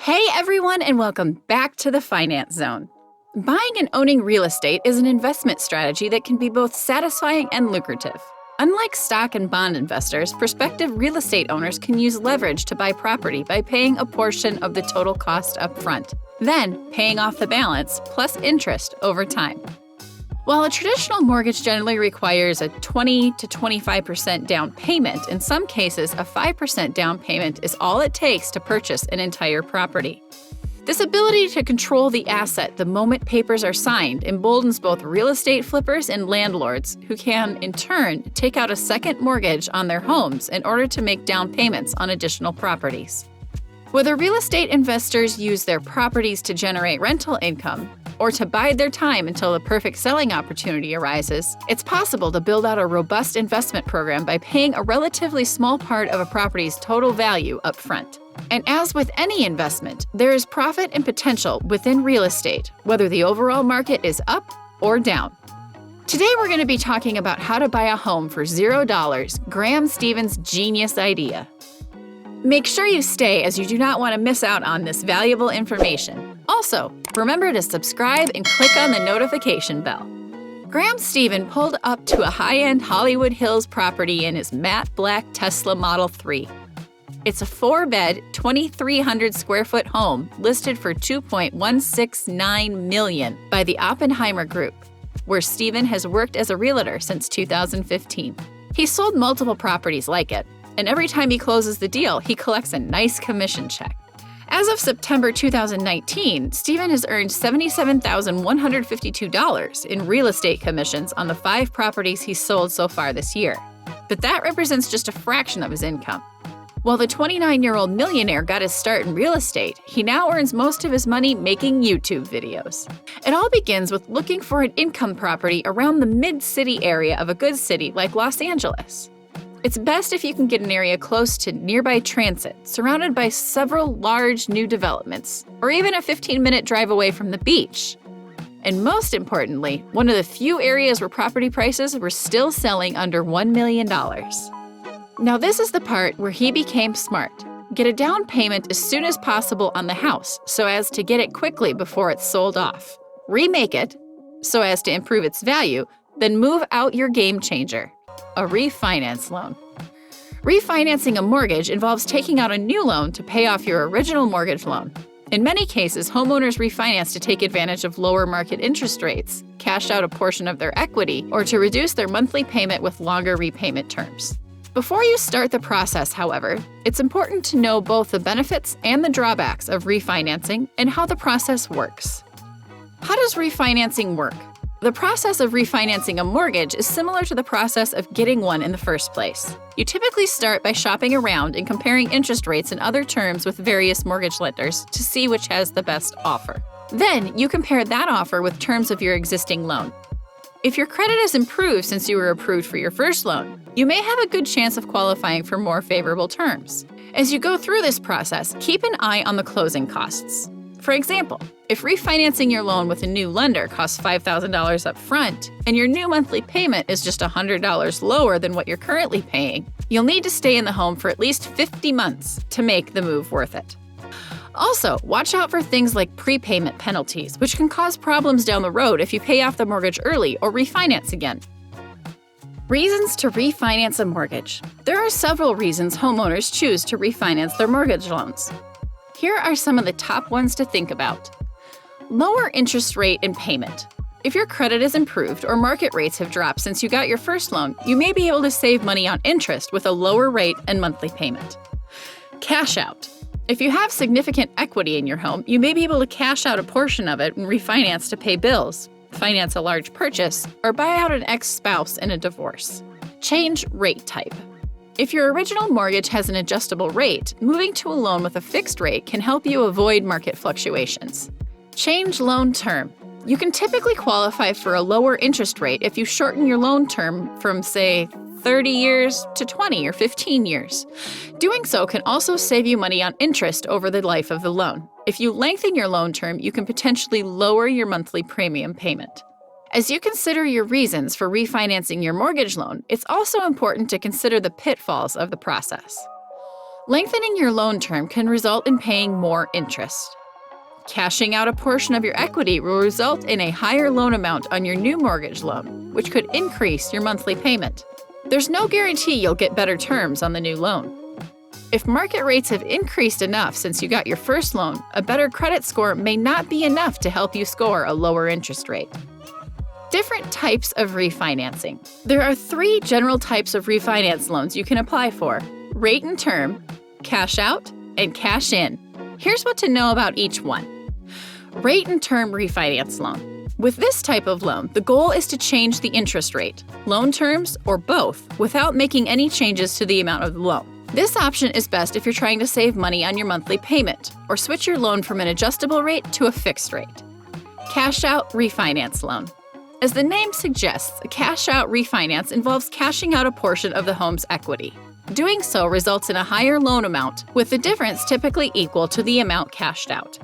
Hey everyone, and welcome back to the Finance Zone. Buying and owning real estate is an investment strategy that can be both satisfying and lucrative. Unlike stock and bond investors, prospective real estate owners can use leverage to buy property by paying a portion of the total cost up front, then paying off the balance plus interest over time. While a traditional mortgage generally requires a 20 to 25% down payment, in some cases a 5% down payment is all it takes to purchase an entire property. This ability to control the asset the moment papers are signed emboldens both real estate flippers and landlords, who can, in turn, take out a second mortgage on their homes in order to make down payments on additional properties. Whether real estate investors use their properties to generate rental income or to bide their time until the perfect selling opportunity arises, it's possible to build out a robust investment program by paying a relatively small part of a property's total value up front. And as with any investment, there is profit and potential within real estate, whether the overall market is up or down. Today we're going to be talking about how to buy a home for $0, Graham Stephans' genius idea. Make sure you stay, as you do not want to miss out on this valuable information. Also, remember to subscribe and click on the notification bell. Graham Stephans pulled up to a high-end Hollywood Hills property in his matte black Tesla Model 3. It's a 4-bed, 2,300 square foot home listed for $2.169 million by the Oppenheimer Group, where Stephans has worked as a realtor since 2015. He's sold multiple properties like it, and every time he closes the deal, he collects a nice commission check. As of September 2019, Stephans has earned $77,152 in real estate commissions on the 5 properties he's sold so far this year. But that represents just a fraction of his income. While the 29-year-old millionaire got his start in real estate, he now earns most of his money making YouTube videos. It all begins with looking for an income property around the mid-city area of a good city like Los Angeles. It's best if you can get an area close to nearby transit, surrounded by several large new developments, or even a 15-minute drive away from the beach. And most importantly, one of the few areas where property prices were still selling under $1 million. Now this is the part where he became smart. Get a down payment as soon as possible on the house so as to get it quickly before it's sold off. Remake it so as to improve its value, then move out your game changer. A refinance loan. Refinancing a mortgage involves taking out a new loan to pay off your original mortgage loan. In many cases, homeowners refinance to take advantage of lower market interest rates, cash out a portion of their equity, or to reduce their monthly payment with longer repayment terms. Before you start the process, however, it's important to know both the benefits and the drawbacks of refinancing and how the process works. How does refinancing work? The process of refinancing a mortgage is similar to the process of getting one in the first place. You typically start by shopping around and comparing interest rates and other terms with various mortgage lenders to see which has the best offer. Then, you compare that offer with terms of your existing loan. If your credit has improved since you were approved for your first loan, you may have a good chance of qualifying for more favorable terms. As you go through this process, keep an eye on the closing costs. For example, if refinancing your loan with a new lender costs $5,000 up front, and your new monthly payment is just $100 lower than what you're currently paying, you'll need to stay in the home for at least 50 months to make the move worth it. Also, watch out for things like prepayment penalties, which can cause problems down the road if you pay off the mortgage early or refinance again. Reasons to refinance a mortgage. There are several reasons homeowners choose to refinance their mortgage loans. Here are some of the top ones to think about. Lower interest rate and payment. If your credit is improved or market rates have dropped since you got your first loan, you may be able to save money on interest with a lower rate and monthly payment. Cash out. If you have significant equity in your home, you may be able to cash out a portion of it and refinance to pay bills, finance a large purchase, or buy out an ex-spouse in a divorce. Change rate type. If your original mortgage has an adjustable rate, moving to a loan with a fixed rate can help you avoid market fluctuations. Change loan term. You can typically qualify for a lower interest rate if you shorten your loan term from, say, 30 years to 20 or 15 years. Doing so can also save you money on interest over the life of the loan. If you lengthen your loan term, you can potentially lower your monthly premium payment. As you consider your reasons for refinancing your mortgage loan, it's also important to consider the pitfalls of the process. Lengthening your loan term can result in paying more interest. Cashing out a portion of your equity will result in a higher loan amount on your new mortgage loan, which could increase your monthly payment. There's no guarantee you'll get better terms on the new loan. If market rates have increased enough since you got your first loan, a better credit score may not be enough to help you score a lower interest rate. Different types of refinancing. There are 3 general types of refinance loans you can apply for: rate and term, cash out, and cash in. Here's what to know about each one. Rate and term refinance loan. With this type of loan, the goal is to change the interest rate, loan terms, or both, without making any changes to the amount of the loan. This option is best if you're trying to save money on your monthly payment, or switch your loan from an adjustable rate to a fixed rate. Cash out refinance loan. As the name suggests, a cash out refinance involves cashing out a portion of the home's equity. Doing so results in a higher loan amount, with the difference typically equal to the amount cashed out.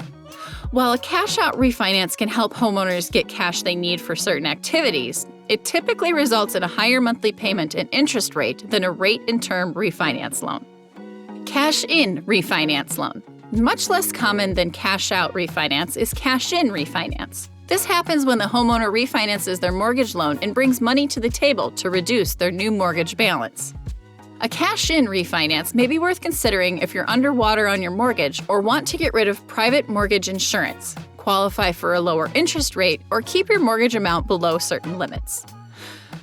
While a cash-out refinance can help homeowners get cash they need for certain activities, it typically results in a higher monthly payment and interest rate than a rate and term refinance loan. Cash-in refinance loan. Much less common than cash-out refinance is cash-in refinance. This happens when the homeowner refinances their mortgage loan and brings money to the table to reduce their new mortgage balance. A cash-in refinance may be worth considering if you're underwater on your mortgage or want to get rid of private mortgage insurance, qualify for a lower interest rate, or keep your mortgage amount below certain limits.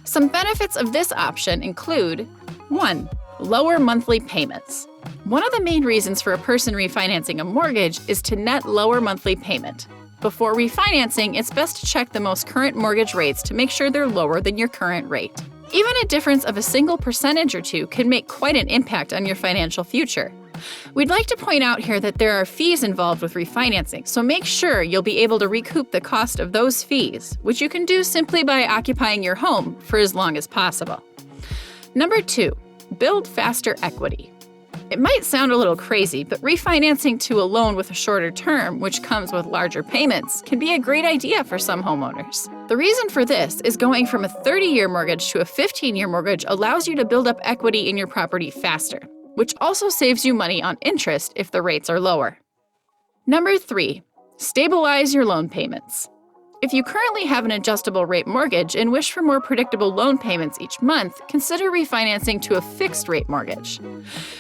Some benefits of this option include: 1. Lower monthly payments. One of the main reasons for a person refinancing a mortgage is to net lower monthly payment. Before refinancing, it's best to check the most current mortgage rates to make sure they're lower than your current rate. Even a difference of a single percentage or two can make quite an impact on your financial future. We'd like to point out here that there are fees involved with refinancing, so make sure you'll be able to recoup the cost of those fees, which you can do simply by occupying your home for as long as possible. Number 2, build faster equity. It might sound a little crazy, but refinancing to a loan with a shorter term, which comes with larger payments, can be a great idea for some homeowners. The reason for this is going from a 30-year mortgage to a 15-year mortgage allows you to build up equity in your property faster, which also saves you money on interest if the rates are lower. Number 3, stabilize your loan payments. If you currently have an adjustable rate mortgage and wish for more predictable loan payments each month, consider refinancing to a fixed rate mortgage.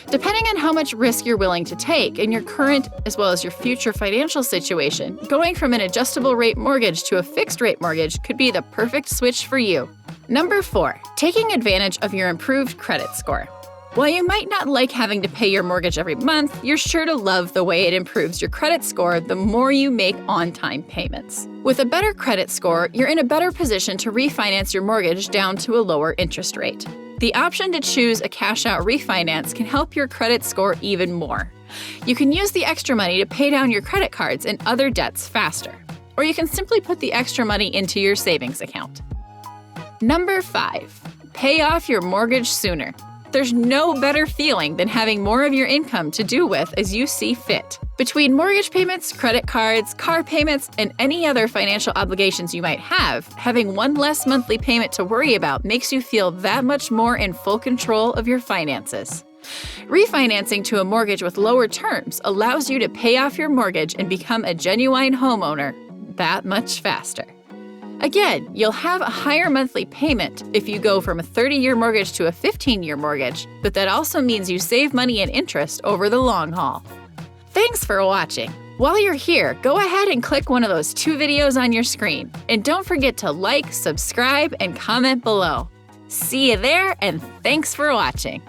Depending on how much risk you're willing to take in your current as well as your future financial situation, going from an adjustable rate mortgage to a fixed rate mortgage could be the perfect switch for you. Number 4, taking advantage of your improved credit score. While you might not like having to pay your mortgage every month, you're sure to love the way it improves your credit score the more you make on-time payments. With a better credit score, you're in a better position to refinance your mortgage down to a lower interest rate. The option to choose a cash-out refinance can help your credit score even more. You can use the extra money to pay down your credit cards and other debts faster, or you can simply put the extra money into your savings account. Number 5, pay off your mortgage sooner. There's no better feeling than having more of your income to do with as you see fit. Between mortgage payments, credit cards, car payments, and any other financial obligations you might have, having one less monthly payment to worry about makes you feel that much more in full control of your finances. Refinancing to a mortgage with lower terms allows you to pay off your mortgage and become a genuine homeowner that much faster. Again, you'll have a higher monthly payment if you go from a 30-year mortgage to a 15-year mortgage, but that also means you save money and interest over the long haul. Thanks for watching. While you're here, go ahead and click one of those 2 videos on your screen. And don't forget to like, subscribe, and comment below. See you there, and thanks for watching.